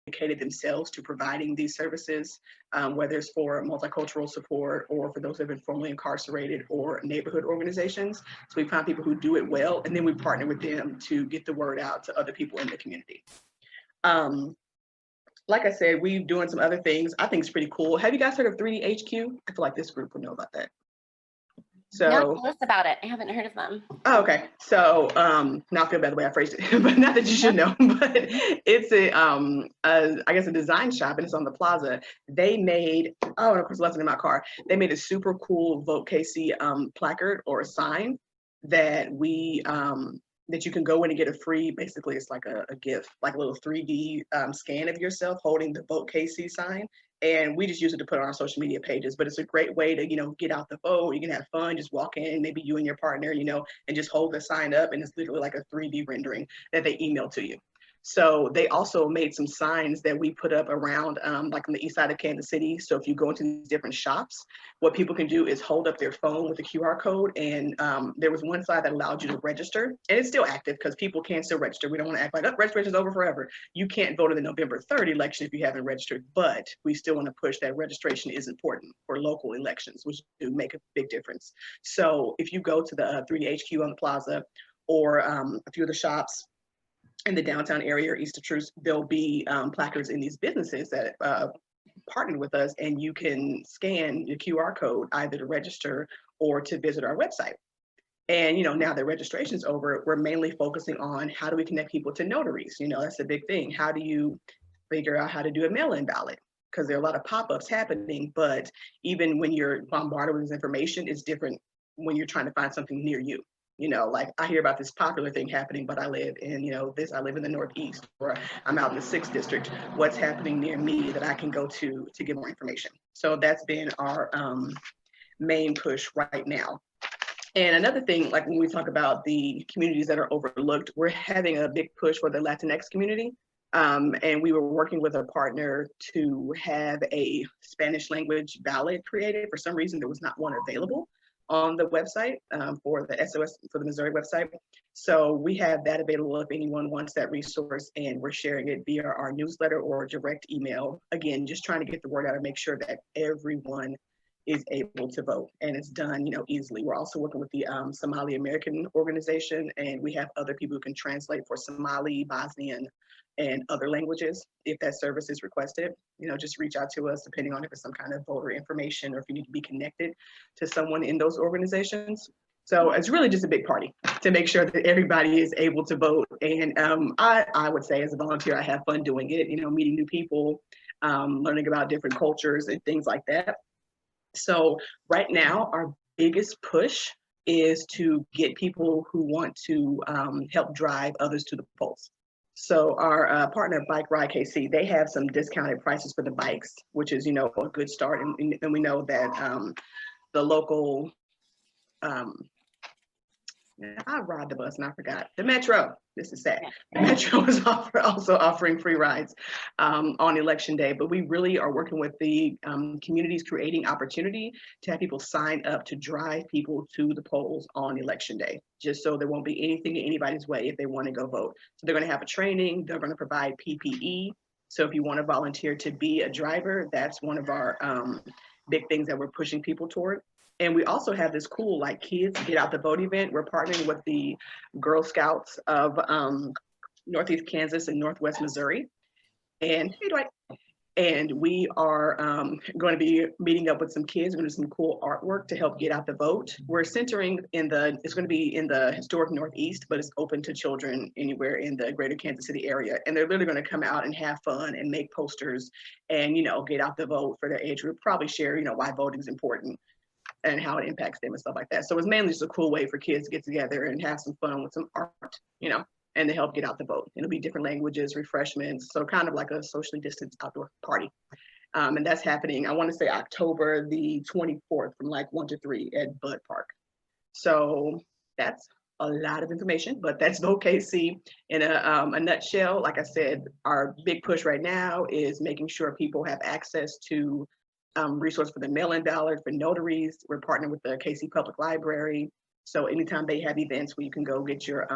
dedicated themselves to providing these services, whether it's for multicultural support or for those who have been formerly incarcerated or neighborhood organizations. So we find people who do it well, and then we partner with them to get the word out to other people in the community. Like I said, we're doing some other things. I think it's pretty cool. Have you guys heard of 3D HQ? I feel like this group would know about that. So no, tell us about it. I haven't heard of them. Oh, okay. So now I feel bad the way I phrased it, but not that you should know, but it's I guess a design shop, and it's on the plaza. They made, oh, and of course, left it in my car. They made a super cool VoteKC placard or a sign that we that you can go in and get a free, basically it's like a gift, like a little 3D scan of yourself holding the VoteKC sign. And we just use it to put on our social media pages, but it's a great way to, get out the vote. You can have fun, just walk in, maybe you and your partner, and just hold the sign up, and it's literally like a 3D rendering that they email to you. So they also made some signs that we put up around, like on the east side of Kansas City. So if you go into these different shops, what people can do is hold up their phone with a QR code. And there was one side that allowed you to register, and it's still active because people can still register. We don't want to act like, oh, registration's over forever. You can't vote in the November 3rd election if you haven't registered, but we still want to push that registration is important for local elections, which do make a big difference. So if you go to the 3D HQ on the plaza or a few of the shops in the downtown area or East of Truth, there'll be placards in these businesses that partnered with us, and you can scan the QR code either to register or to visit our website. And now that registration's over, we're mainly focusing on how do we connect people to notaries. That's a big thing. How do you figure out how to do a mail-in ballot? Because there are a lot of pop-ups happening, but even when you're bombarded with this information, it's different when you're trying to find something near you. Like I hear about this popular thing happening, but I live in, I live in the Northeast, or I'm out in the 6th district. What's happening near me that I can go to get more information? So that's been our main push right now. And another thing, like when we talk about the communities that are overlooked, we're having a big push for the Latinx community. And we were working with a partner to have a Spanish language ballot created. For some reason, there was not one available on the website for the SOS, for the Missouri website. So we have that available if anyone wants that resource, and we're sharing it via our newsletter or direct email. Again, just trying to get the word out and make sure that everyone is able to vote, and it's done, easily. We're also working with the Somali American organization, and we have other people who can translate for Somali, Bosnian, and other languages. If that service is requested, just reach out to us depending on if it's some kind of voter information or if you need to be connected to someone in those organizations. So it's really just a big party to make sure that everybody is able to vote. And I would say as a volunteer, I have fun doing it, meeting new people, learning about different cultures and things like that. So right now, our biggest push is to get people who want to help drive others to the polls. So our partner Bike Ride KC, they have some discounted prices for the bikes, which is, a good start. And we know that the local, I ride the bus and I forgot, the Metro, this is sad. The Metro is also offering free rides on election day, but we really are working with the communities, creating opportunity to have people sign up to drive people to the polls on election day, just so there won't be anything in anybody's way if they want to go vote. So they're going to have a training, they're going to provide PPE. So if you want to volunteer to be a driver, that's one of our big things that we're pushing people toward. And we also have this cool, like, kids get out the vote event. We're partnering with the Girl Scouts of Northeast Kansas and Northwest Missouri. And we are going to be meeting up with some kids. We're going to do some cool artwork to help get out the vote. We're centering it's going to be in the historic Northeast, but it's open to children anywhere in the greater Kansas City area. And they're literally going to come out and have fun and make posters and, get out the vote for their age group, probably share, why voting is important and how it impacts them and stuff like that. So it's mainly just a cool way for kids to get together and have some fun with some art, and to help get out the vote. It'll be different languages, refreshments, so kind of like a socially distanced outdoor party. And that's happening, I want to say October the 24th from like 1 to 3 at Bud Park. So that's a lot of information, but that's VoteKC in a nutshell. Like I said, our big push right now is making sure people have access to resource for the mail-in ballot, for notaries. We're partnering with the KC Public Library. So anytime they have events where you can go get your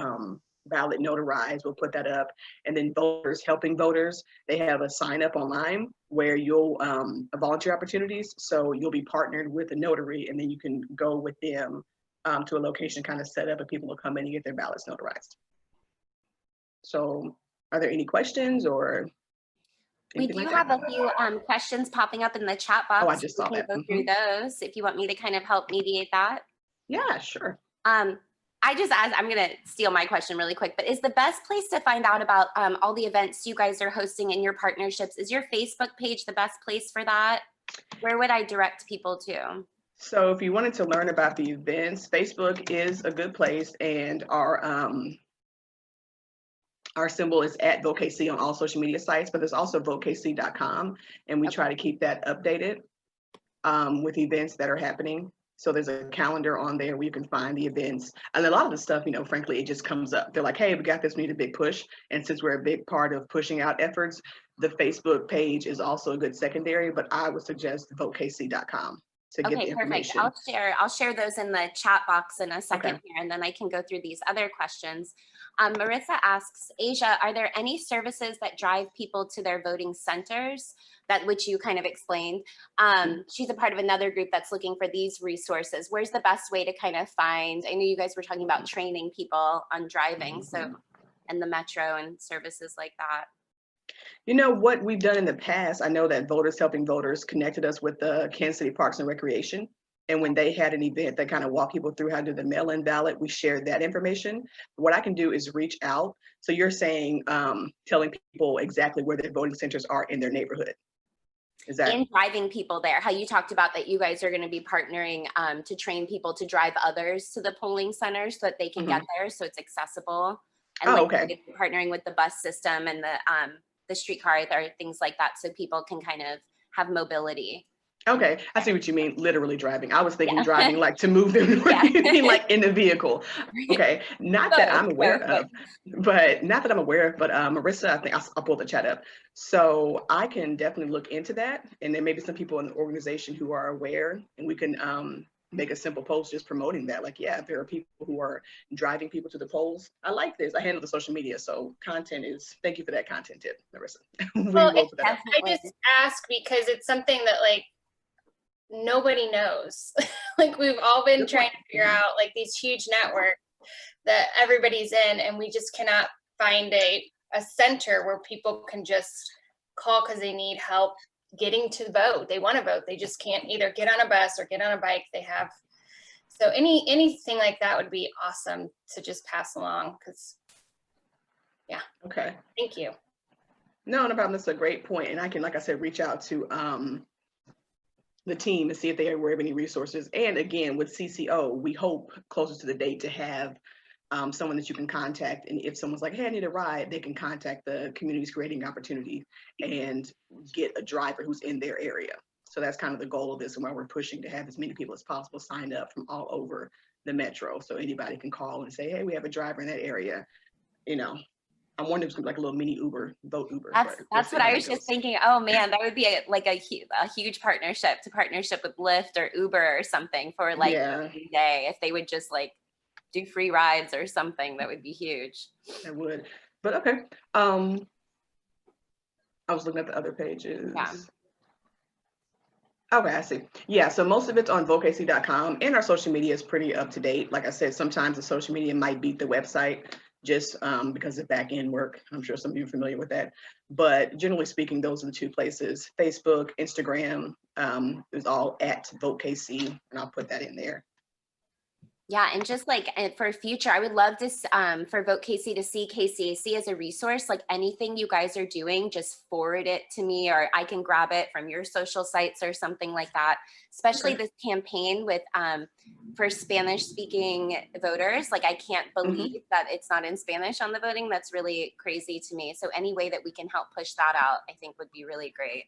ballot notarized. We'll put that up. And then voters helping voters, they have a sign up online where you'll volunteer opportunities. So you'll be partnered with a notary, and then you can go with them to a location kind of set up, and people will come in and get their ballots notarized. So are there any questions or we anything do like have that? a few questions popping up in the chat box. Oh, I just saw we can that. go through those if you want me to kind of help mediate that. Yeah, sure. I just asked, I'm going to steal my question really quick, but is the best place to find out about all the events you guys are hosting in your partnerships, is your Facebook page the best place for that? Where would I direct people to? So if you wanted to learn about the events, Facebook is a good place, and our symbol is at VoteKC on all social media sites, but there's also VoteKC.com, and we try to keep that updated with events that are happening. So there's a calendar on there where you can find the events. And a lot of the stuff, you know, frankly, it just comes up. They're like, hey, we got this, we need a big push. And since we're a big part of pushing out efforts, the Facebook page is also a good secondary, but I would suggest VoteKC.com to get the information. Perfect. I'll share those in the chat box in a second Okay. here, and then I can go through these other questions. Marissa asks, Asia, are there any services that drive people to their voting centers, that which you kind of explained? She's a part of another group that's looking for these resources. Where's the best way to kind of find, I know you guys were talking about training people on driving, so, and the metro and services like that. You know what we've done in the past, I know that Voters Helping Voters connected us with the Kansas City Parks and Recreation. And when they had an event that kind of walked people through how to do the mail-in ballot, we shared that information. What I can do is reach out. So you're saying, telling people exactly where their voting centers are in their neighborhood. Is that? And driving people there, how you talked about that you guys are going to be partnering to train people to drive others to the polling centers so that they can get there, so it's accessible. And partnering with the bus system and the streetcar or things like that, so people can kind of have mobility. Okay, I see what you mean, literally driving. I was thinking driving like to move them, like in the vehicle. Okay, not that I'm aware of, but Marissa, I think I'll pull the chat up. So I can definitely look into that. And there may be some people in the organization who are aware, and we can make a simple post just promoting that. Like, yeah, there are people who are driving people to the polls. I like this. I handle the social media, so content is, thank you for that content tip, Marissa. Well, I just ask because it's something that like, nobody knows. Like we've all been trying to figure out like these huge networks that everybody's in, and we just cannot find a center where people can just call because they need help getting to vote. They want to vote. They just can't either get on a bus or get on a bike. They have, so anything like that would be awesome to just pass along, because yeah. Okay. Thank you. No problem. That's a great point. And I can, like I said, reach out to the team and see if they are aware of any resources. And again, with CCO, we hope closer to the date to have someone that you can contact. And if someone's like, hey, I need a ride, they can contact the Communities Creating Opportunity and get a driver who's in their area. So that's kind of the goal of this, and why we're pushing to have as many people as possible signed up from all over the metro. So anybody can call and say, hey, we have a driver in that area. You know, I'm wondering if it's gonna be like a little mini Uber, vote Uber. That's what I was just thinking. Oh man, that would be a huge partnership with Lyft or Uber or something for like a day. If they would just like do free rides or something, that would be huge. It would. But okay. I was looking at the other pages. Yeah. Okay, I see. Yeah, so most of it's on VoteKC.com, and our social media is pretty up to date. Like I said, sometimes the social media might beat the website just because of back end work. I'm sure some of you are familiar with that. But generally speaking, those are the two places. Facebook, Instagram, is all at VoteKC, and I'll put that in there. Yeah, and just like for future, I would love to for VoteKC to see KCAC as a resource. Like anything you guys are doing, just forward it to me, or I can grab it from your social sites or something like that. Especially this campaign with for Spanish-speaking voters. Like I can't believe that it's not in Spanish on the voting. That's really crazy to me. So any way that we can help push that out, I think would be really great.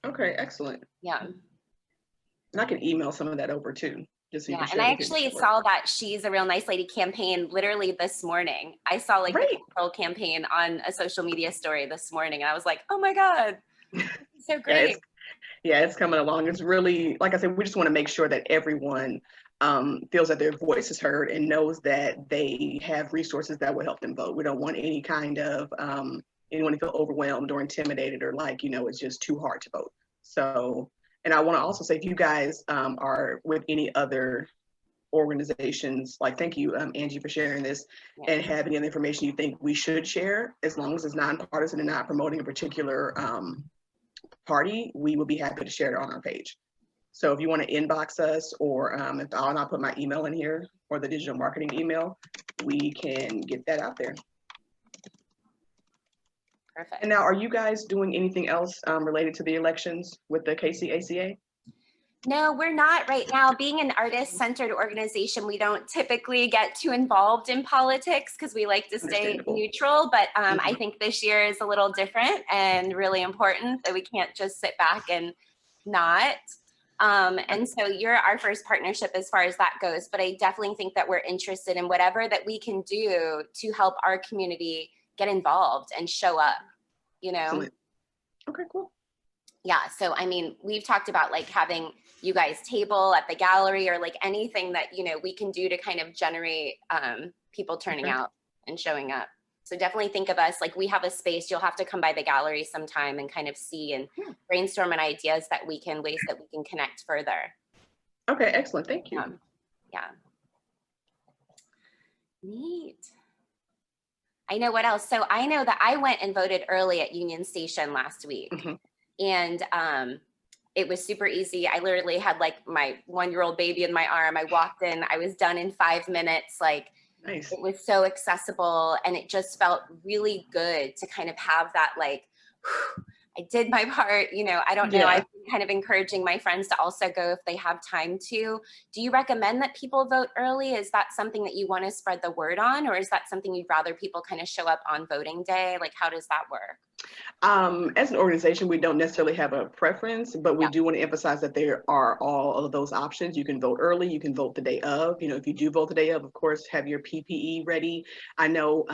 Okay, excellent. Yeah. And I can email some of that over too. Yeah, and I actually saw that She's a Real Nice Lady campaign literally this morning. I saw like the control campaign on a social media story this morning, and I was like, oh my God, so great. Yeah, it's coming along. It's really, like I said, we just want to make sure that everyone feels that their voice is heard and knows that they have resources that will help them vote. We don't want any kind of anyone to feel overwhelmed or intimidated or like, it's just too hard to vote. So, and I want to also say, if you guys are with any other organizations, like, thank you, Angie, for sharing this, and have any other information you think we should share, as long as it's nonpartisan and not promoting a particular party, we will be happy to share it on our page. So if you want to inbox us, or if I'll put my email in here, or the digital marketing email, we can get that out there. Perfect. And now, are you guys doing anything else related to the elections with the KCACA? No, we're not right now. Being an artist-centered organization, we don't typically get too involved in politics because we like to stay neutral. But I think this year is a little different and really important that we can't just sit back and not. And so you're our first partnership as far as that goes. But I definitely think that we're interested in whatever that we can do to help our community get involved and show up, Excellent. Okay, cool. Yeah. So, I mean, we've talked about like having you guys table at the gallery, or like anything that, we can do to kind of generate people turning out and showing up. So definitely think of us, like we have a space, you'll have to come by the gallery sometime and kind of see and brainstorm on ideas that ways that we can connect further. Okay, excellent. Thank you. Yeah. Neat. I know what else. So I know that I went and voted early at Union Station last week. And it was super easy. I literally had like my 1-year-old baby in my arm. I walked in, I was done in 5 minutes. Like, nice. It was so accessible, and it just felt really good to kind of have that, like, whew, I did my part, I don't know. I've been kind of encouraging my friends to also go if they have time to. Do you recommend that people vote early? Is that something that you want to spread the word on, or is that something you'd rather people kind of show up on voting day? Like, how does that work? As an organization, we don't necessarily have a preference, but we do want to emphasize that there are all of those options. You can vote early, you can vote the day of. If you do vote the day of course, have your PPE ready. I know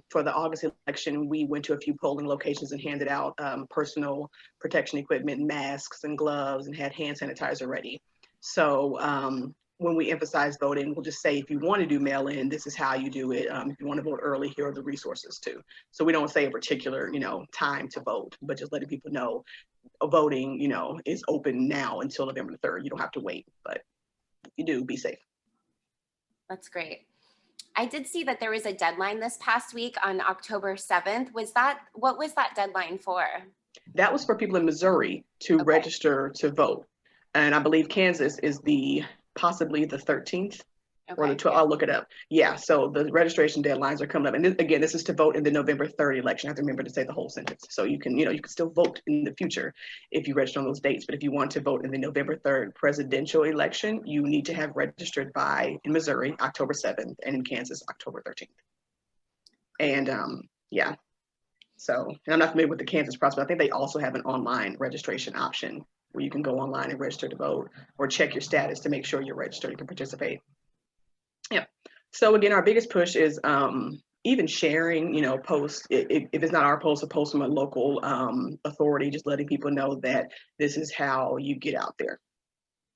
for the August election, we went to a few polling locations and handed out personal protection equipment, masks and gloves, and had hand sanitizer ready. So when we emphasize voting, we'll just say, if you want to do mail-in, this is how you do it. If you want to vote early, here are the resources too. So we don't say a particular, time to vote, but just letting people know voting, is open now until November 3rd. You don't have to wait, but if you do, be safe. That's great. I did see that there was a deadline this past week on October 7th. What was that deadline for? That was for people in Missouri to register to vote. And I believe Kansas is possibly the 13th or the 12th. I'll look it up. Yeah, so the registration deadlines are coming up. And this is to vote in the November 3rd election. I have to remember to say the whole sentence. So you can still vote in the future if you register on those dates. But if you want to vote in the November 3rd presidential election, you need to have registered by, in Missouri, October 7th, and in Kansas, October 13th. And so, and I'm not familiar with the Kansas process, but I think they also have an online registration option where you can go online and register to vote, or check your status to make sure you're registered, you can participate. Yeah. So again, our biggest push is even sharing, posts. If it's not our post, a post from a local authority, just letting people know that this is how you get out there.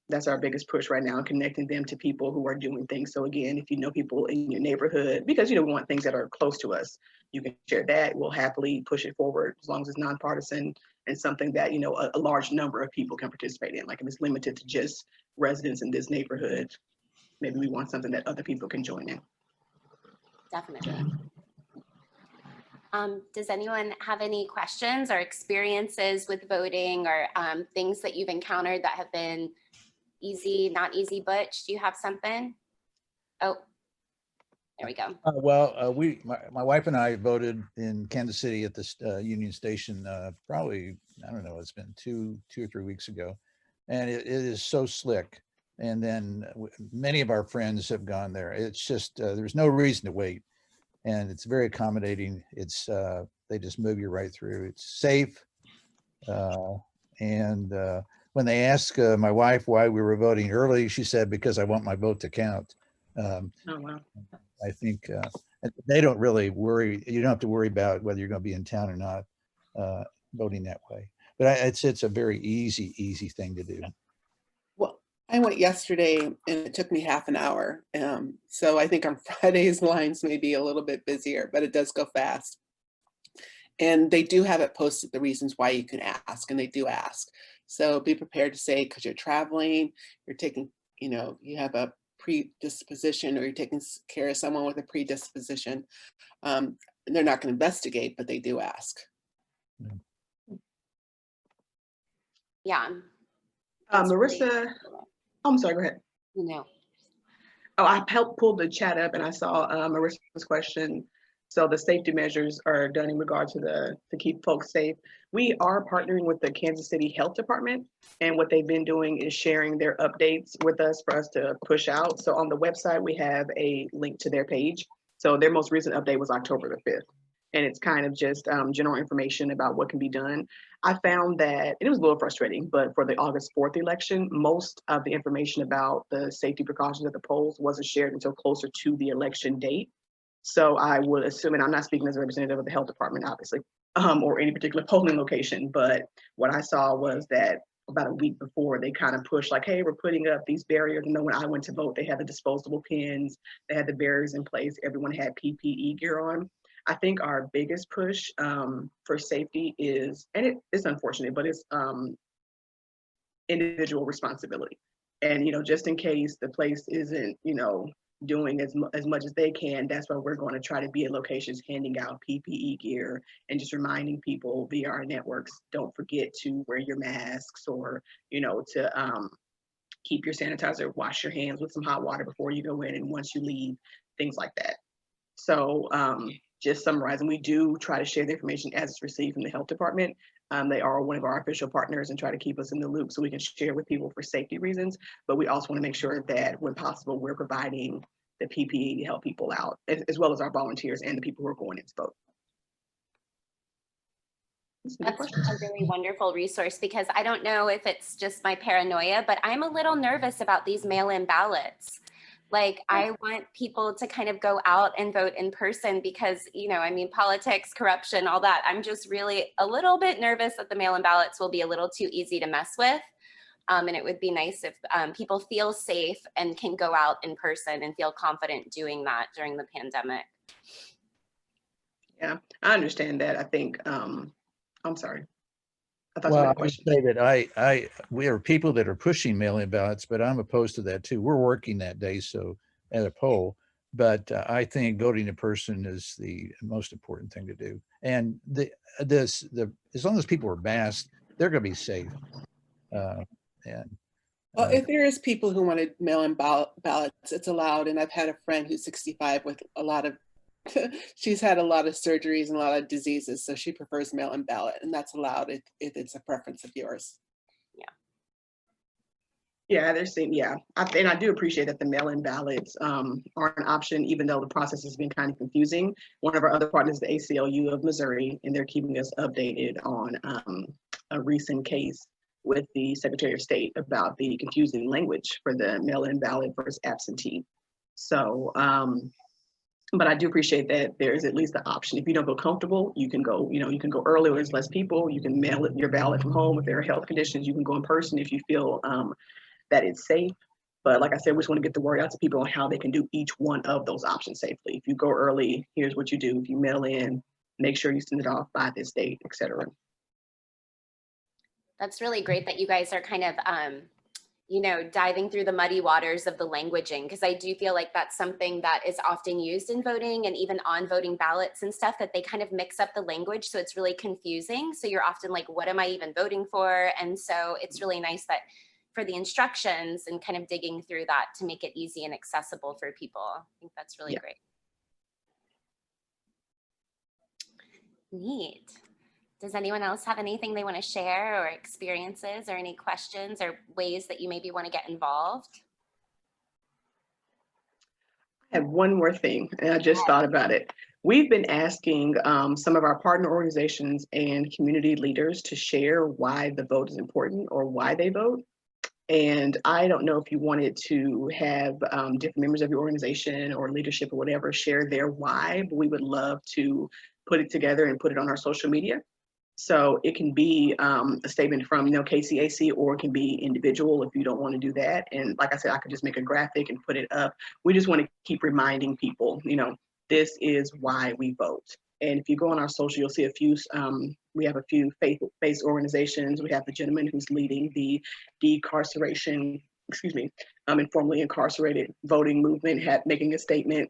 That's our biggest push right now, connecting them to people who are doing things. So again, if you know people in your neighborhood, because we want things that are close to us, you can share that. We'll happily push it forward as long as it's nonpartisan and something that a large number of people can participate in. Like if it's limited to just residents in this neighborhood, maybe we want something that other people can join in. Definitely. Does anyone have any questions or experiences with voting, or things that you've encountered that have been easy, not easy? Butch, do you have something? Oh, there we go. My wife and I voted in Kansas City at this Union Station probably, I don't know, it's been two or 3 weeks ago, and it is so slick. And then many of our friends have gone there. It's just there's no reason to wait, and it's very accommodating. It's they just move you right through. It's safe, and when they asked my wife why we were voting early, she said, because I want my vote to count. Oh, wow. I think they don't really worry. You don't have to worry about whether you're going to be in town or not voting that way. But it's a very easy thing to do. Well, I went yesterday and it took me half an hour. So I think on Fridays lines may be a little bit busier, but it does go fast. And they do have it posted, the reasons why you can ask, and they do ask. So be prepared to say, because you're traveling, you're taking, you have a predisposition, or you're taking care of someone with a predisposition. They're not going to investigate, but they do ask. Yeah. That's really- Marissa, I'm sorry, go ahead. No. Oh, I helped pull the chat up and I saw Marissa's question. So the safety measures are done in regard to keep folks safe. We are partnering with the Kansas City Health Department, and what they've been doing is sharing their updates with us for us to push out. So on the website, we have a link to their page. So their most recent update was October the 5th. And it's kind of just general information about what can be done. I found that it was a little frustrating, but for the August 4th election, most of the information about the safety precautions at the polls wasn't shared until closer to the election date. So I would assume, and I'm not speaking as a representative of the health department, obviously, or any particular polling location, but what I saw was that about a week before, they kind of pushed like, hey, we're putting up these barriers. And then when I went to vote, they had the disposable pins, they had the barriers in place, everyone had PPE gear on. I think our biggest push for safety is, and it's unfortunate, but it's individual responsibility. And, just in case the place isn't, doing as much as they can, that's why we're going to try to be at locations handing out PPE gear and just reminding people via our networks, don't forget to wear your masks, or, to keep your sanitizer, wash your hands with some hot water before you go in and once you leave, things like that. So just summarizing, we do try to share the information as it's received from the health department. They are one of our official partners and try to keep us in the loop so we can share with people for safety reasons. But we also want to make sure that when possible, we're providing the PPE to help people out, as well as our volunteers and the people who are going in to vote. That's a really wonderful resource, because I don't know if it's just my paranoia, but I'm a little nervous about these mail-in ballots. Like, I want people to kind of go out and vote in person because, politics, corruption, all that. I'm just really a little bit nervous that the mail-in ballots will be a little too easy to mess with. And it would be nice if people feel safe and can go out in person and feel confident doing that during the pandemic. Yeah, I understand that. I think, I'm sorry. I thought you Well, had a I would question. say that we are people that are pushing mail-in ballots, but I'm opposed to that too. We're working that day, so at a poll, but I think voting in person is the most important thing to do. And as long as people are masked, they're going to be safe. Well, if there is people who want to mail in ballots, it's allowed. And I've had a friend who's 65 with a lot of, she's had a lot of surgeries and a lot of diseases, so she prefers mail-in ballot, and that's allowed if it's a preference of yours. Yeah, and I do appreciate that the mail-in ballots are an option, even though the process has been kind of confusing. One of our other partners is the ACLU of Missouri, and they're keeping us updated on a recent case with the Secretary of State about the confusing language for the mail-in ballot versus absentee. So, but I do appreciate that there's at least the option. If you don't feel comfortable, you can go, you can go early when there's less people. You can mail your ballot from home if there are health conditions. You can go in person if you feel that it's safe. But like I said, we just want to get the word out to people on how they can do each one of those options safely. If you go early, here's what you do. If you mail in, make sure you send it off by this date, et cetera. That's really great that you guys are kind of, diving through the muddy waters of the languaging, because I do feel like that's something that is often used in voting and even on voting ballots and stuff, that they kind of mix up the language. So it's really confusing. So you're often like, what am I even voting for? And so it's really nice that for the instructions and kind of digging through that to make it easy and accessible for people. I think that's really great. Neat. Does anyone else have anything they want to share, or experiences, or any questions or ways that you maybe want to get involved? I have one more thing, and I just thought about it. We've been asking some of our partner organizations and community leaders to share why the vote is important or why they vote. And I don't know if you wanted to have different members of your organization or leadership or whatever share their why, but we would love to put it together and put it on our social media. So it can be a statement from, KCAC, or it can be individual if you don't want to do that. And like I said, I could just make a graphic and put it up. We just want to keep reminding people, this is why we vote. And if you go on our social, you'll see we have a few faith-based organizations. We have the gentleman who's leading the decarceration, informally incarcerated voting movement, making a statement.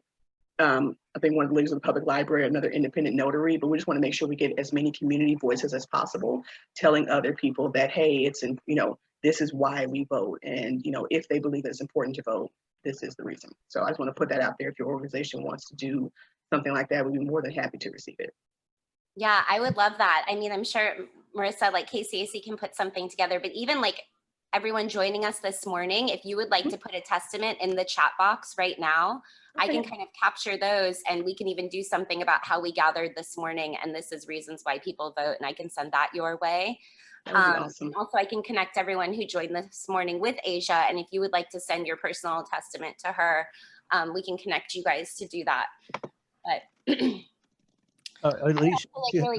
I think one of the leaders of the public library, another independent notary, but we just want to make sure we get as many community voices as possible, telling other people that, hey, this is why we vote. And, if they believe it's important to vote, this is the reason. So I just want to put that out there. If your organization wants to do something like that, we'd be more than happy to receive it. Yeah, I would love that. I mean, I'm sure Marissa, like KCAC can put something together, but even like everyone joining us this morning, if you would like to put a testament in the chat box right now, I can kind of capture those, and we can even do something about how we gathered this morning, and this is reasons why people vote, and I can send that your way. That would be awesome. Also, I can connect everyone who joined this morning with Asia, and if you would like to send your personal testament to her, we can connect you guys to do that. But Alicia, really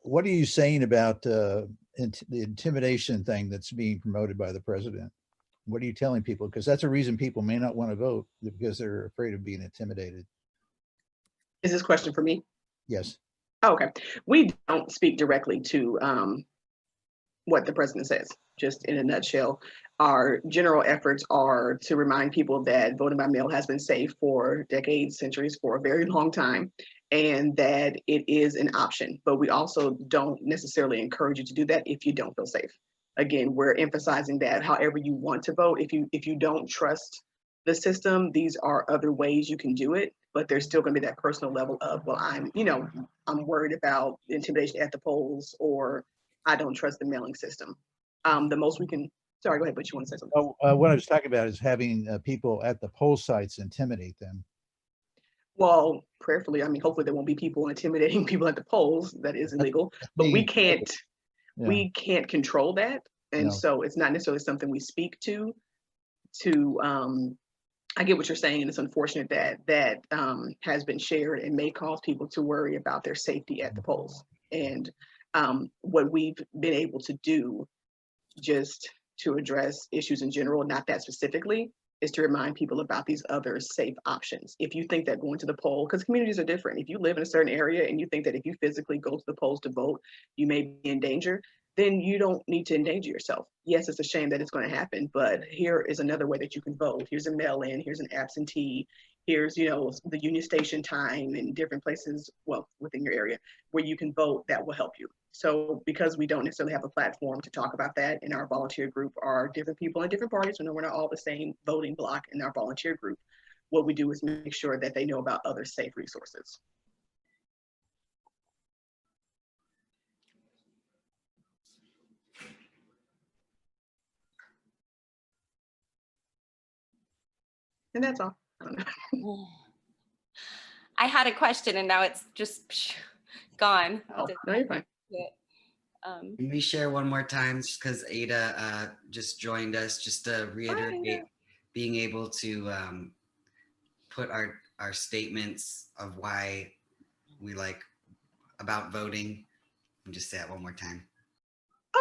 what are you saying about the intimidation thing that's being promoted by the president? What are you telling people? Because that's a reason people may not want to vote, because they're afraid of being intimidated. Is this question for me? Yes. Oh, okay. We don't speak directly to what the president says, just in a nutshell. Our general efforts are to remind people that voting by mail has been safe for decades, centuries, for a very long time, and that it is an option. But we also don't necessarily encourage you to do that if you don't feel safe. Again, we're emphasizing that however you want to vote, if you don't trust the system, these are other ways you can do it, but there's still going to be that personal level of, well, I'm worried about intimidation at the polls, or I don't trust the mailing system. The most we can, sorry, go ahead, but you want to say something? What I was talking about is having people at the poll sites intimidate them. Well, prayerfully, hopefully there won't be people intimidating people at the polls. That is illegal, but we can't control that. And so it's not necessarily something we speak to, I get what you're saying, and it's unfortunate that has been shared and may cause people to worry about their safety at the polls. And what we've been able to do, just to address issues in general, not that specifically, is to remind people about these other safe options. If you think that going to the poll, because communities are different, if you live in a certain area and you think that if you physically go to the polls to vote, you may be in danger, then you don't need to endanger yourself. Yes, it's a shame that it's going to happen, but here is another way that you can vote. Here's a mail-in, here's an absentee, here's, the Union Station time in different places, well, within your area, where you can vote that will help you. So because we don't necessarily have a platform to talk about that in our volunteer group, are different people in different parties, we're not all the same voting block in our volunteer group. What we do is make sure that they know about other safe resources. And that's all. I don't know. I had a question and now it's just gone. Oh, no, you're fine. Can we share one more time, just because Ada just joined us, just to reiterate being able to put our statements of why we like about voting, and just say it one more time.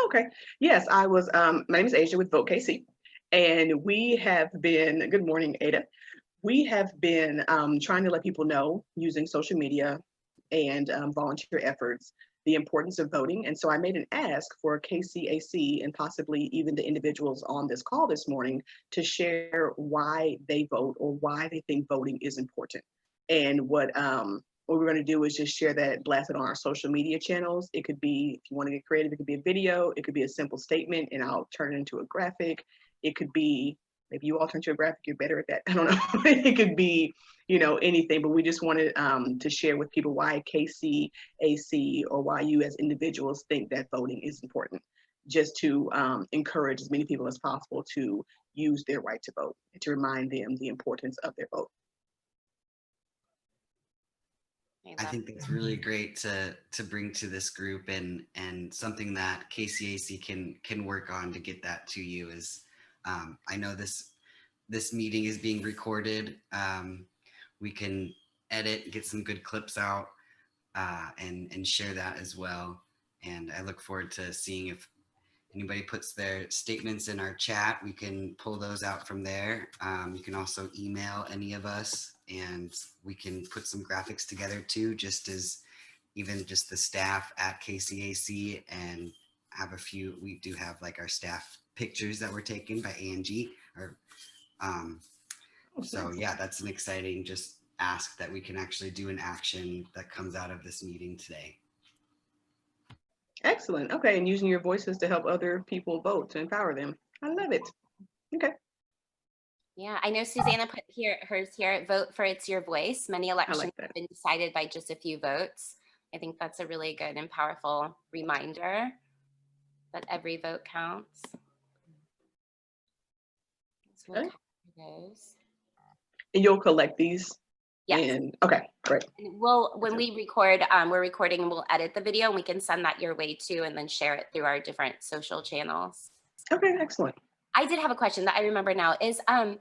Okay. Yes, I was, my name is Asia with VoteKC, and we have been, good morning, Ada. We have been trying to let people know using social media and volunteer efforts the importance of voting. And so I made an ask for KCAC and possibly even the individuals on this call this morning to share why they vote or why they think voting is important. And what we're going to do is just share that, blast it on our social media channels. It could be, if you want to get creative, it could be a video, it could be a simple statement, and I'll turn it into a graphic. It could be, maybe you all turn to a graphic, you're better at that. I don't know. It could be, anything, but we just wanted to share with people why KCAC or why you as individuals think that voting is important, just to encourage as many people as possible to use their right to vote and to remind them the importance of their vote. I think that's really great to bring to this group, and something that KCAC can work on to get that to you is, I know this meeting is being recorded. We can edit, get some good clips out, and share that as well. And I look forward to seeing if anybody puts their statements in our chat. We can pull those out from there. You can also email any of us and we can put some graphics together too, just as even just the staff at KCAC, and have a few, we do have like our staff pictures that were taken by Angie. So yeah, that's an exciting just ask that we can actually do an action that comes out of this meeting today. Excellent. Okay, and using your voices to help other people vote, to empower them. I love it. Okay. Yeah, I know Susanna put hers here, vote for It's Your Voice. Many elections that. have been decided by just a few votes. I think that's a really good and powerful reminder that every vote counts. So we'll Okay. cover those. And you'll collect these? Yes. And, okay, great. And when we record, we're recording and we'll edit the video and we can send that your way too and then share it through our different social channels. Okay, excellent. I did have a question that I remember now is, when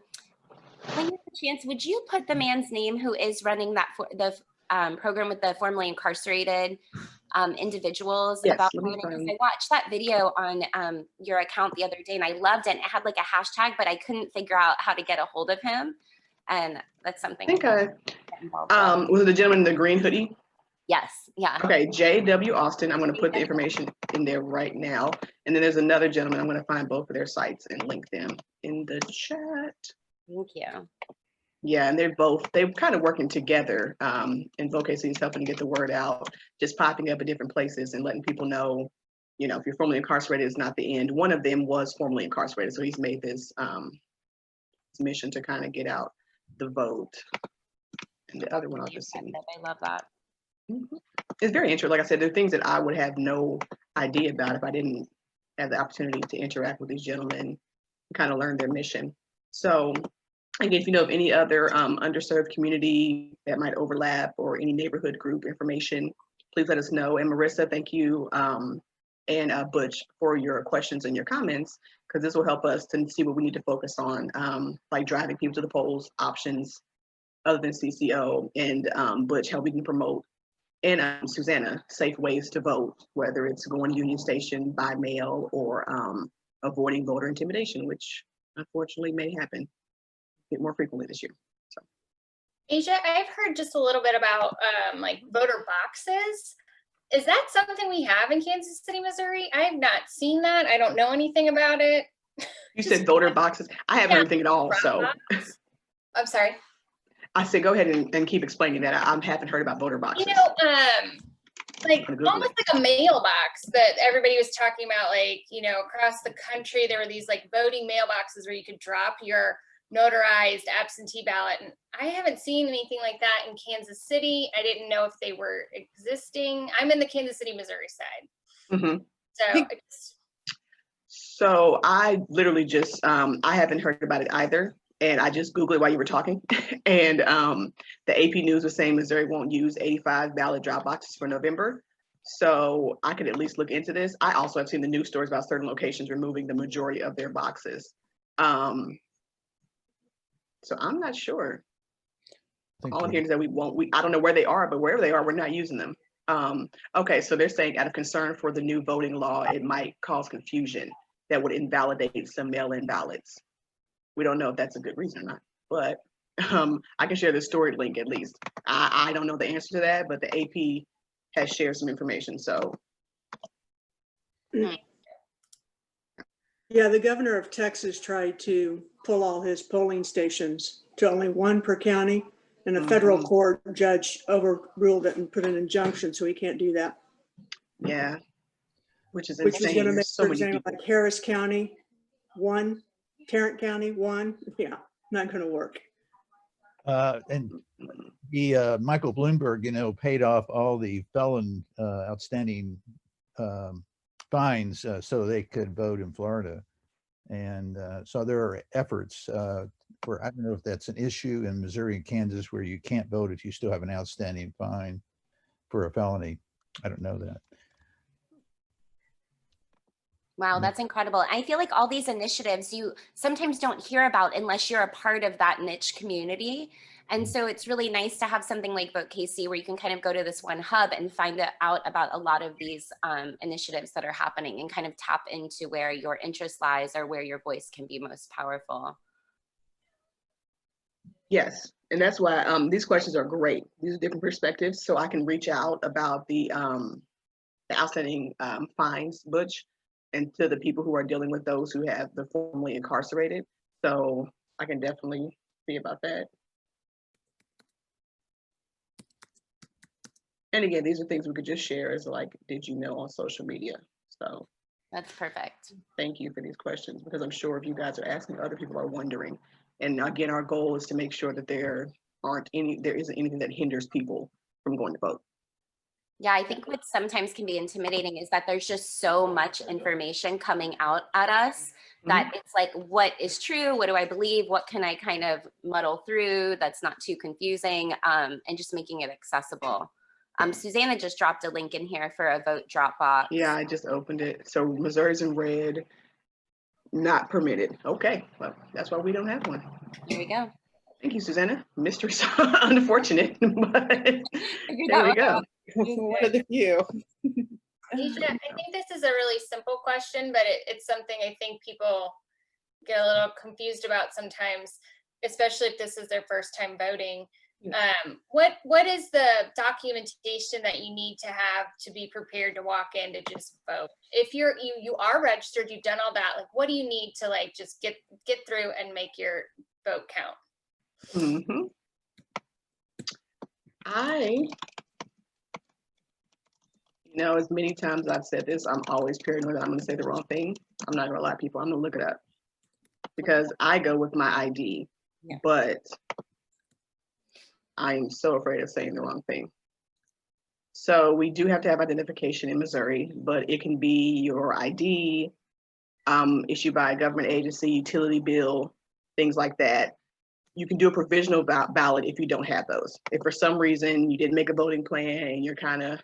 you have a chance, would you put the man's name who is running that program with the formerly incarcerated individuals? Yes, About let me voting? 'Cause find- I watched that video on your account the other day and I loved it. And it had like a hashtag, but I couldn't figure out how to get a hold of him. And that's something I think get involved with. was it the gentleman in the green hoodie? Yes, yeah. Okay, J.W. Austin. I'm going to put the information in there right now. And then there's another gentleman. I'm going to find both of their sites and link them in the chat. Thank you. Yeah, and they're kind of working together. And VoteKC is helping to get the word out, just popping up at different places and letting people know, you know, if you're formerly incarcerated, it's not the end. One of them was formerly incarcerated, so he's made this mission to kind of get out the vote. And the other one I'll just send. I love that. It's very interesting. Like I said, there are things that I would have no idea about if I didn't have the opportunity to interact with these gentlemen and kind of learn their mission. So again, if you know of any other underserved community that might overlap or any neighborhood group information, please let us know. And Marissa, thank you, and Butch, for your questions and your comments, because this will help us to see what we need to focus on, like driving people to the polls, options other than CCO, and Butch, how we can promote, and Susanna, safe ways to vote, whether it's going to Union Station by mail or avoiding voter intimidation, which unfortunately may happen a bit more frequently this year. So, Asia, I've heard just a little bit about like voter boxes. Is that something we have in Kansas City, Missouri? I have not seen that. I don't know anything about it. you said voter boxes. I haven't heard anything at all. So I'm sorry. I said, go ahead and keep explaining that. I haven't heard about voter boxes. You know, like almost like a mailbox that everybody was talking about, like, you know, across the country, there were these like voting mailboxes where you could drop your notarized absentee ballot. And I haven't seen anything like that in Kansas City. I didn't know if they were existing. I'm in the Kansas City, Missouri side. Mm-hmm. So I literally just, I haven't heard about it either. And I just Googled it while you were talking. And the AP News was saying Missouri won't use 85 ballot drop boxes for November. So I could at least look into this. I also have seen the news stories about certain locations removing the majority of their boxes. So I'm not sure. All I'm hearing is that I don't know where they are, but wherever they are, we're not using them. Okay, so they're saying out of concern for the new voting law, it might cause confusion that would invalidate some mail-in ballots. We don't know if that's a good reason or not, but I can share the story link at least. I don't know the answer to that, but the AP has shared some information, so. Yeah, the governor of Texas tried to pull all his polling stations to only one per county, and a federal court judge overruled it and put an injunction, so he can't do that. Yeah, which is Which was insane. going to make, There's so for many example, people. like Harris County, 1, Tarrant County, 1. Yeah, not going to work. And the Michael Bloomberg, you know, paid off all the felon outstanding fines so they could vote in Florida. And so there are efforts for, I don't know if that's an issue in Missouri and Kansas where you can't vote if you still have an outstanding fine for a felony. I don't know that. Wow, that's incredible. I feel like all these initiatives you sometimes don't hear about unless you're a part of that niche community. And so it's really nice to have something like VoteKC where you can kind of go to this one hub and find out about a lot of these initiatives that are happening and kind of tap into where your interest lies or where your voice can be most powerful. Yes, and that's why these questions are great. These are different perspectives, so I can reach out about the outstanding fines, Butch, and to the people who are dealing with those who have the formerly incarcerated. So I can definitely see about that. And again, these are things we could just share as like, did you know, on social media. So That's perfect. thank you for these questions, because I'm sure if you guys are asking, other people are wondering. And again, our goal is to make sure that there isn't anything that hinders people from going to vote. Yeah, I think what sometimes can be intimidating is that there's just so much information coming out at us that it's like, what is true? What do I believe? What can I kind of muddle through that's not too confusing, and just making it accessible. Susanna just dropped a link in here for a vote drop box. Yeah, I just opened it. So Missouri's in red, not permitted. Okay, well, that's why we don't have one. There we go. Thank you, Susanna. Mystery, unfortunate, but there we go. One of the few. Asia, I think this is a really simple question, but it's something I think people get a little confused about sometimes, especially if this is their first time voting. What is the documentation that you need to have to be prepared to walk in to just vote? If you are registered, you've done all that, like what do you need to like just get through and make your vote count? As many times I've said this, I'm always paranoid that I'm going to say the wrong thing. I'm not going to lie, people. I'm going to look it up because I go with my ID, but I'm so afraid of saying the wrong thing. So we do have to have identification in Missouri, but it can be your ID, issued by a government agency, utility bill, things like that. You can do a provisional ballot if you don't have those. If for some reason you didn't make a voting plan and you're kind of,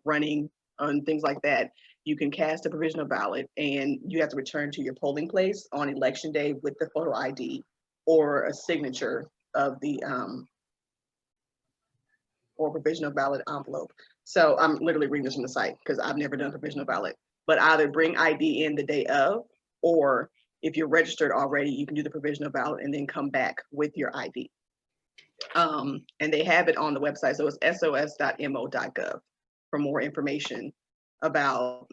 running on things like that, you can cast a provisional ballot and you have to return to your polling place on election day with the photo ID or a signature of the or provisional ballot envelope. So I'm literally reading this from the site because I've never done a provisional ballot, but either bring ID in the day of, or if you're registered already, you can do the provisional ballot and then come back with your ID. And they have it on the website. So it's sos.mo.gov for more information about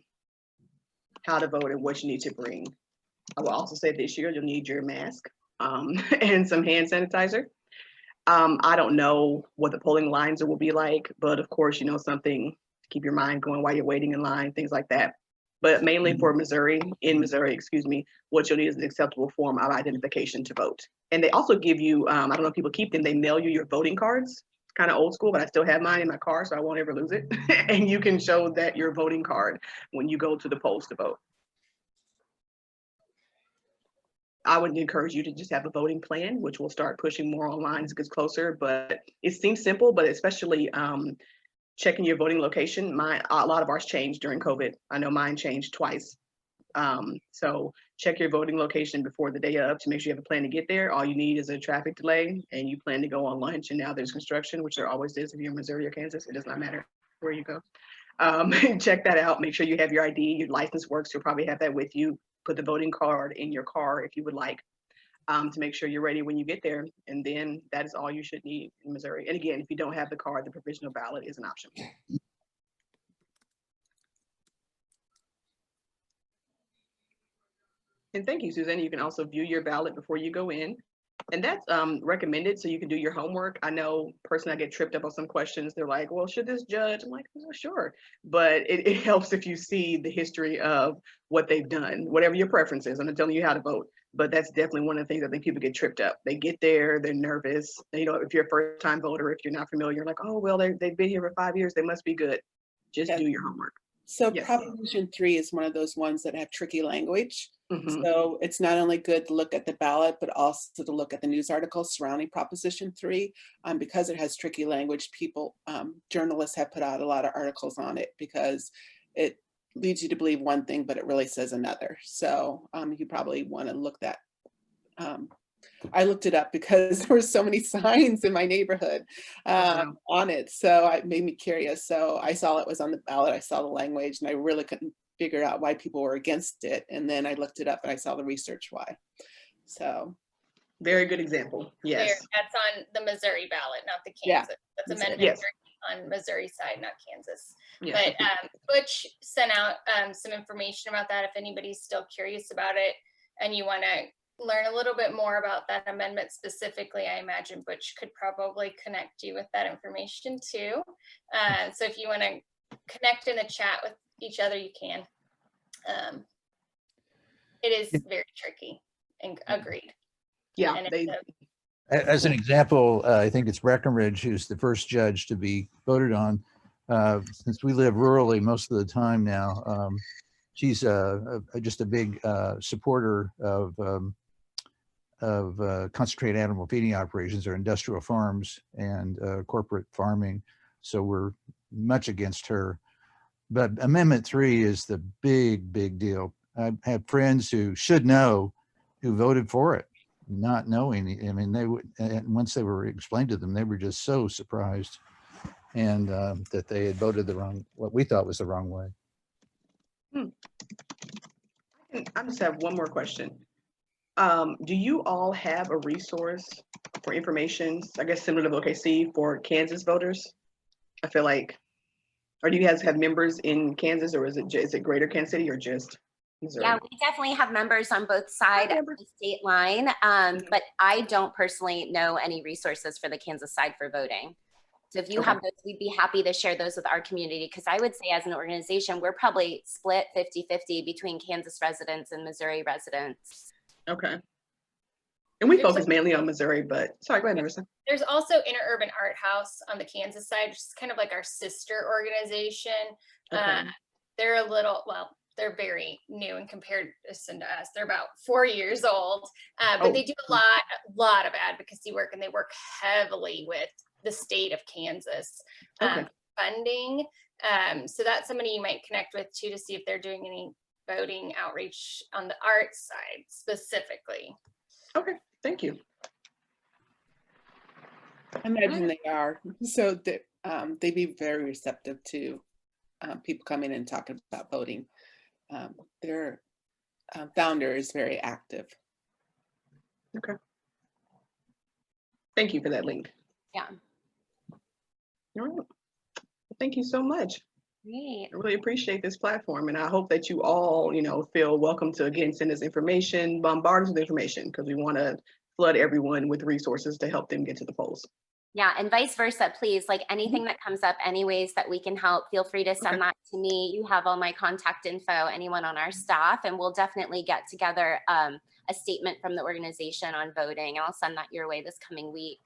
how to vote and what you need to bring. I will also say this year, you'll need your mask and some hand sanitizer. I don't know what the polling lines will be like, but of course, something to keep your mind going while you're waiting in line, things like that. But mainly for Missouri, what you'll need is an acceptable form of identification to vote. And they also give you, I don't know if people keep them, they mail you your voting cards. It's kind of old school, but I still have mine in my car, so I won't ever lose it. And you can show that your voting card when you go to the polls to vote. I would encourage you to just have a voting plan, which will start pushing more online as it gets closer. But it seems simple, but especially checking your voting location. A lot of ours changed during COVID. I know mine changed twice. So check your voting location before the day of to make sure you have a plan to get there. All you need is a traffic delay and you plan to go on lunch, and now there's construction, which there always is if you're in Missouri or Kansas. It does not matter where you go. Check that out. Make sure you have your ID, your license works. You'll probably have that with you. Put the voting card in your car if you would like, to make sure you're ready when you get there. And then that is all you should need in Missouri. And again, if you don't have the card, the provisional ballot is an option. And thank you, Susanna. You can also view your ballot before you go in. And that's recommended so you can do your homework. I know personally I get tripped up on some questions. They're like, well, should this judge? I'm like, well, sure. But it helps if you see the history of what they've done, whatever your preference is. I'm not telling you how to vote, but that's definitely one of the things I think people get tripped up. They get there, they're nervous. If you're a first time voter, if you're not familiar, you're like, oh, well, they've been here for 5 years. They must be good. Just do your homework. So Yes. Proposition 3 is one of those ones that have tricky language. Mhm. So it's not only good to look at the ballot, but also to look at the news articles surrounding Proposition 3. Because it has tricky language, journalists have put out a lot of articles on it because leads you to believe one thing, but it really says another. So you probably want to look that. I looked it up because there were so many signs in my neighborhood on it. So it made me curious. So I saw it was on the ballot. I saw the language and I really couldn't figure out why people were against it. And then I looked it up and I saw the research why. So. Very good example. Yes. That's on the Missouri ballot, not the Yeah. Kansas. That's amendment Yes. on Missouri side, not Kansas. Yes. But Butch sent out some information about that if anybody's still curious about it and you want to learn a little bit more about that amendment specifically. I imagine Butch could probably connect you with that information too. So if you want to connect in the chat with each other, you can. It is very tricky and agreed. Yeah. And As an example, I think it's Breckenridge who's the first judge to be voted on. Since we live rurally most of the time now, she's just a big supporter of concentrated animal feeding operations or industrial farms and corporate farming. So we're much against her. But Amendment 3 is the big deal. I have friends who should know who voted for it, not knowing. I mean, they would, and once they were explained to them, they were just so surprised, and that they had voted what we thought was the wrong way. I just have one more question. Do you all have a resource for information, I guess similar to VoteKC, for Kansas voters? I feel like, or do you guys have members in Kansas, or is it Greater Kansas City or just Missouri? Yeah, we definitely have members on both sides of the state line, but I don't personally know any resources for the Kansas side for voting. So if you have those, we'd be happy to share those with our community, because I would say as an organization, we're probably split 50-50 between Kansas residents and Missouri residents. Okay. And we focus mainly on Missouri, but sorry, go ahead, Marissa. There's also Interurban Art House on the Kansas side, which is kind of like our sister organization. Okay. They're a little, well, they're very new in comparison to us. They're about 4 years old, but they do a lot of advocacy work, and they work heavily with the state of Kansas funding. So that's somebody you might connect with too, to see if they're doing any voting outreach on the art side specifically. Okay, thank you. I imagine they are. So they'd be very receptive to people coming and talking about voting. Their founder is very active. Okay. Thank you for that link. Yeah. All right. Well, thank you so much. Great. I really appreciate this platform, and I hope that you all, feel welcome to, again, send us information, bombard us with information, because we want to flood everyone with resources to help them get to the polls. Yeah, and vice versa, please. Like anything that comes up, any ways that we can help, feel free to send that to me. You have all my contact info, anyone on our staff, and we'll definitely get together a statement from the organization on voting. I'll send that your way this coming week.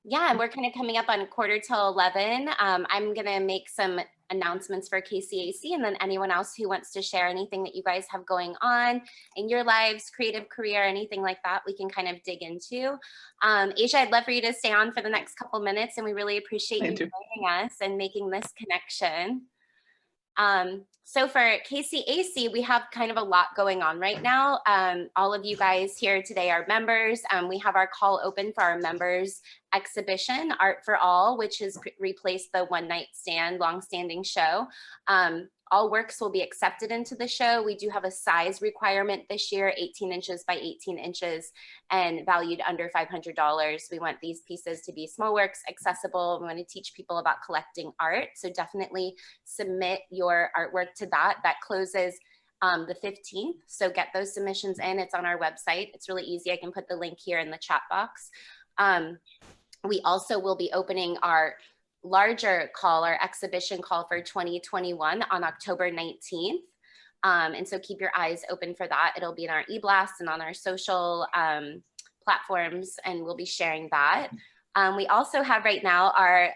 Yeah, and we're kind of coming up on 11:15. I'm going to make some announcements for KCAC, and then anyone else who wants to share anything that you guys have going on in your lives, creative career, anything like that, we can kind of dig into. Asia, I'd love for you to stay on for the next couple minutes, and we really appreciate you joining us and making this connection. So for KCAC, we have kind of a lot going on right now. All of you guys here today are members. We have our call open for our members exhibition, Art for All, which has replaced the one night stand longstanding show. All works will be accepted into the show. We do have a size requirement this year, 18 inches by 18 inches and valued under $500. We want these pieces to be small works, accessible. We want to teach people about collecting art. So definitely submit your artwork to that. That closes the 15th. So get those submissions in. It's on our website. It's really easy. I can put the link here in the chat box. We also will be opening our larger call, our exhibition call for 2021 on October 19th. And so keep your eyes open for that. It'll be in our e-blast and on our social platforms, and we'll be sharing that. We also have right now our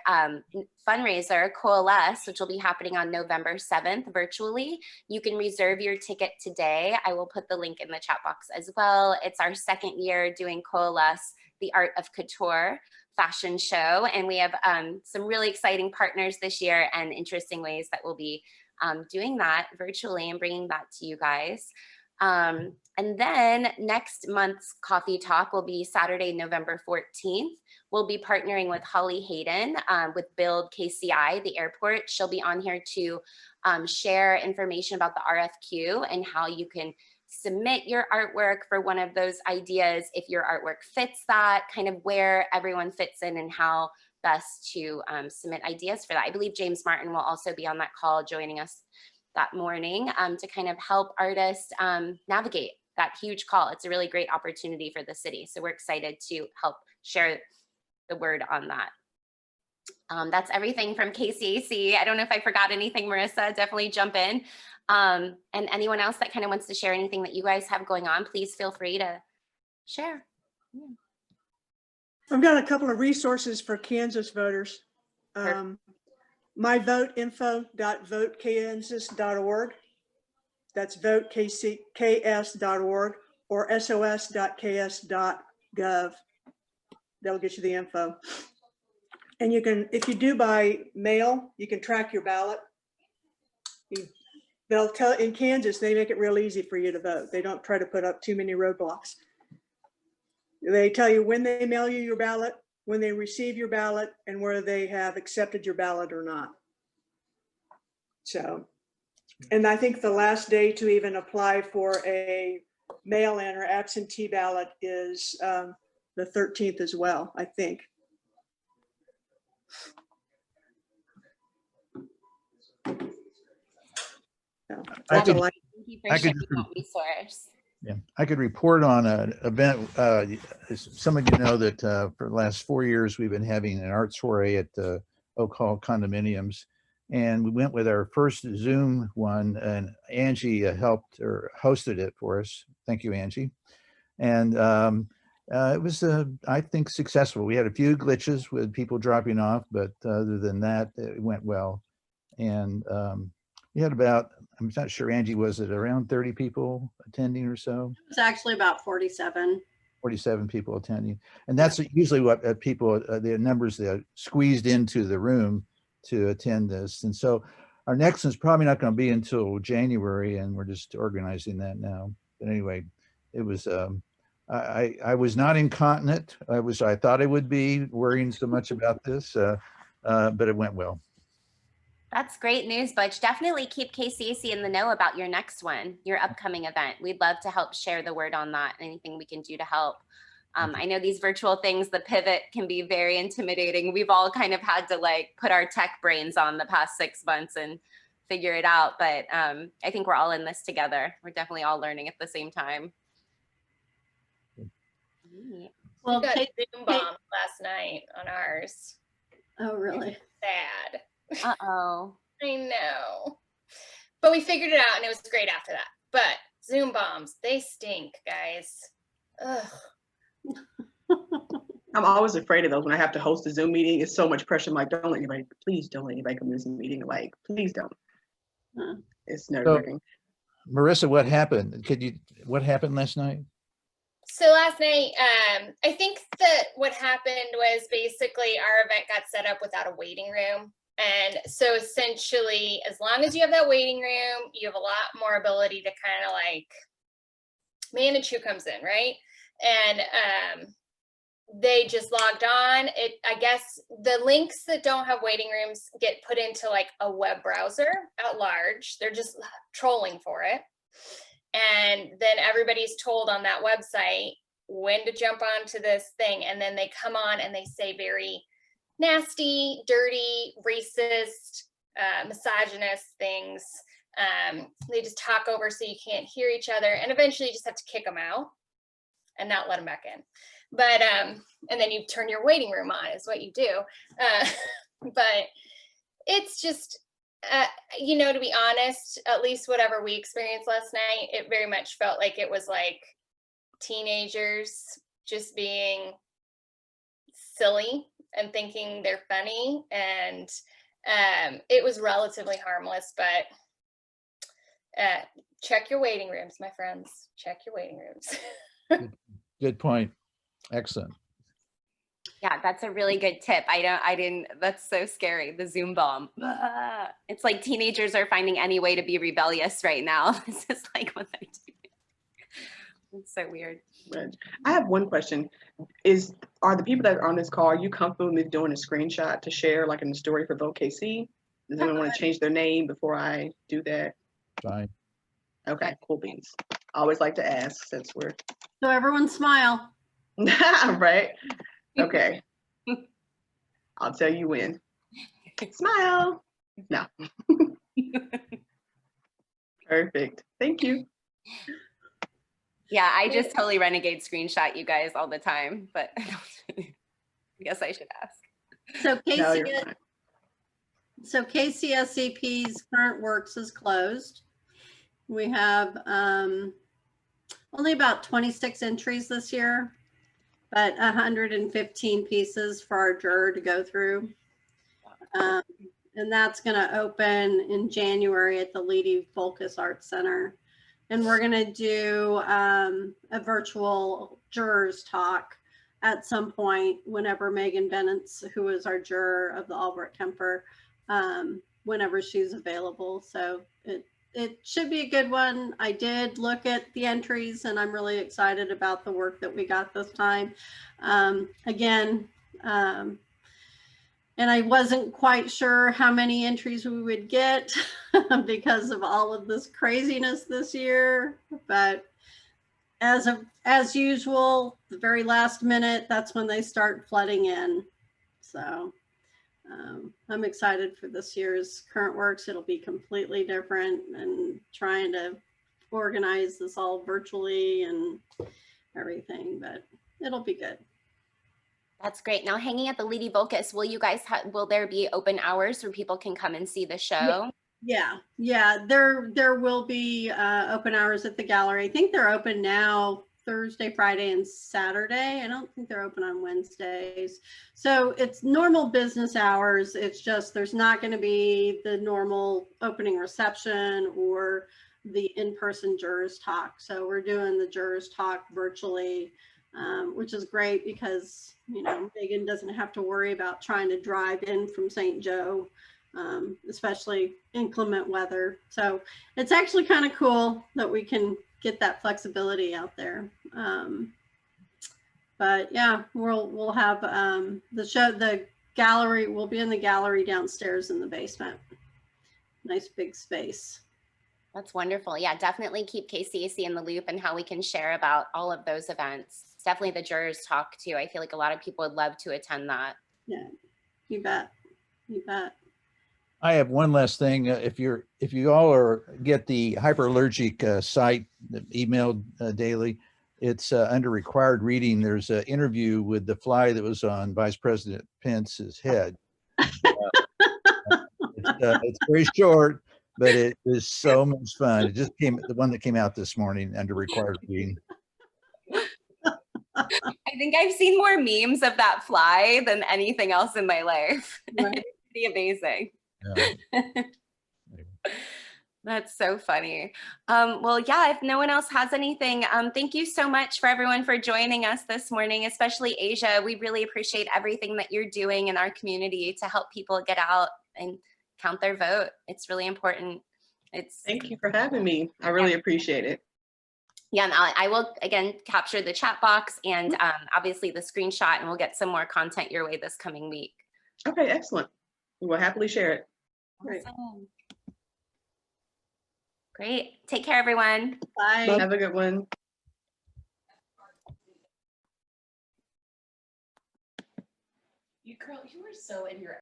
fundraiser, Coalesce, which will be happening on November 7th virtually. You can reserve your ticket today. I will put the link in the chat box as well. It's our second year doing Coalesce, the Art of Couture fashion show. And we have some really exciting partners this year and interesting ways that we'll be doing that virtually and bringing that to you guys. And then next month's coffee talk will be Saturday, November 14th. We'll be partnering with Holly Hayden with Build KCI, the airport. She'll be on here to share information about the RFQ and how you can submit your artwork for one of those ideas if your artwork fits that, kind of where everyone fits in and how best to submit ideas for that. I believe James Martin will also be on that call joining us that morning to kind of help artists navigate that huge call. It's a really great opportunity for the city. So we're excited to help share the word on that. That's everything from KCAC. I don't know if I forgot anything, Marissa, definitely jump in. And anyone else that kind of wants to share anything that you guys have going on, please feel free to share. Yeah. I've got a couple of resources for Kansas voters. myvoteinfo.votekansas.org. That's voteKCS.org or sos.ks.gov. That'll get you the info. And you can, if you do by mail, you can track your ballot. They'll tell, in Kansas, they make it real easy for you to vote. They don't try to put up too many roadblocks. They tell you when they mail you your ballot, when they receive your ballot, and whether they have accepted your ballot or not. So, and I think the last day to even apply for a mail-in or absentee ballot is the 13th as well, I think. So, I could, Thank you for sharing that resource. yeah, I could report on an event. Some of you know that for the last 4 years, we've been having an art soiree at Oak Hall condominiums. And we went with our first Zoom one, and Angie helped or hosted it for us. Thank you, Angie. And it was, I think, successful. We had a few glitches with people dropping off, but other than that, it went well. And we had about, I'm not sure, Angie, was it around 30 people attending or so? It's actually about 47. 47 people attending. And that's usually what people, the numbers that squeezed into the room to attend this. And so our next one's probably not going to be until January, and we're just organizing that now. But anyway, it was, I was not incontinent. I thought I would be, worrying so much about this, but it went well. That's great news, Butch. Definitely keep KCAC in the know about your next one, your upcoming event. We'd love to help share the word on that. Anything we can do to help. I know these virtual things, the pivot can be very intimidating. We've all kind of had to like put our tech brains on the past 6 months and figure it out. But I think we're all in this together. We're definitely all learning at the same time. Well, We got Zoom bombed last night on ours. oh, really? Sad. Uh-oh. I know. But we figured it out and it was great after that. But Zoom bombs, they stink, guys. Ugh. I'm always afraid of those when I have to host a Zoom meeting. It's so much pressure. I'm like, don't let anybody, please don't let anybody come to this meeting. Like, please don't. It's nerve-wracking. Marissa, what happened? What happened last night? So last night, I think that what happened was basically our event got set up without a waiting room. And so essentially, as long as you have that waiting room, you have a lot more ability to kind of like manage who comes in, right? And they just logged on. I guess the links that don't have waiting rooms get put into like a web browser at large. They're just trolling for it. And then everybody's told on that website when to jump onto this thing. And then they come on and they say very nasty, dirty, racist, misogynist things. They just talk over so you can't hear each other. And eventually you just have to kick them out and not let them back in. But, and then you turn your waiting room on is what you do. But it's just, you know, to be honest, at least whatever we experienced last night, it very much felt like it was like teenagers just being silly and thinking they're funny. And it was relatively harmless, but check your waiting rooms, my friends. Check your waiting rooms. Good point. Excellent. Yeah, that's a really good tip. That's so scary. The Zoom bomb. Ah. It's like teenagers are finding any way to be rebellious right now. This is like what they're doing. It's so weird. But I have one question. Are the people that are on this call, are you comfortable with me doing a screenshot to share like in the story for VoteKC? Does anyone want to change their name before I do that? Fine. Okay, cool beans. I always like to ask since we're So everyone smile. right. Okay. I'll tell you when. Smile. No. Perfect. Thank you. Yeah, I just totally renegade screenshot you guys all the time, but I guess I should ask. So No, you're fine. KCSCP's current works is closed. We have only about 26 entries this year, but 115 pieces for our juror to go through. And that's going to open in January at the Leedy Volkus Arts Center. And we're going to do a virtual jurors talk at some point whenever Megan Bennett, who is our juror of the Albert Kemper, whenever she's available. So it should be a good one. I did look at the entries and I'm really excited about the work that we got this time. And I wasn't quite sure how many entries we would get because of all of this craziness this year. But as usual, the very last minute, that's when they start flooding in. So I'm excited for this year's current works. It'll be completely different and trying to organize this all virtually and everything, but it'll be good. That's great. Now, hanging at the Leedy Volkus, will there be open hours where people can come and see the show? Yeah. There will be open hours at the gallery. I think they're open now Thursday, Friday, and Saturday. I don't think they're open on Wednesdays. So it's normal business hours. It's just there's not going to be the normal opening reception or the in-person jurors talk. So we're doing the jurors talk virtually, which is great because, you know, Megan doesn't have to worry about trying to drive in from St. Joe, especially inclement weather. So it's actually kind of cool that we can get that flexibility out there. But yeah, we'll have the gallery, we'll be in the gallery downstairs in the basement. Nice big space. That's wonderful. Yeah, definitely keep KCAC in the loop and how we can share about all of those events. Definitely the jurors talk too. I feel like a lot of people would love to attend that. Yeah, you bet. You bet. I have one last thing. If you all get the hyperallergic site emailed daily, it's under required reading. There's an interview with the fly that was on Vice President Pence's head. It's very short, but it is so much fun. It just the one that came out this morning under required reading. I think I've seen more memes of that fly than anything else in my life. Right. It's pretty amazing. Yeah. That's so funny. Well, yeah, if no one else has anything, thank you so much for everyone for joining us this morning, especially Asia. We really appreciate everything that you're doing in our community to help people get out and count their vote. It's really important. Thank you for having me. I really appreciate it. Yeah, and I will, again, capture the chat box and obviously the screenshot, and we'll get some more content your way this coming week. Okay, excellent. We will happily share it. Great. Awesome. Great. Take care, everyone. Bye. Have a good one. You were so in your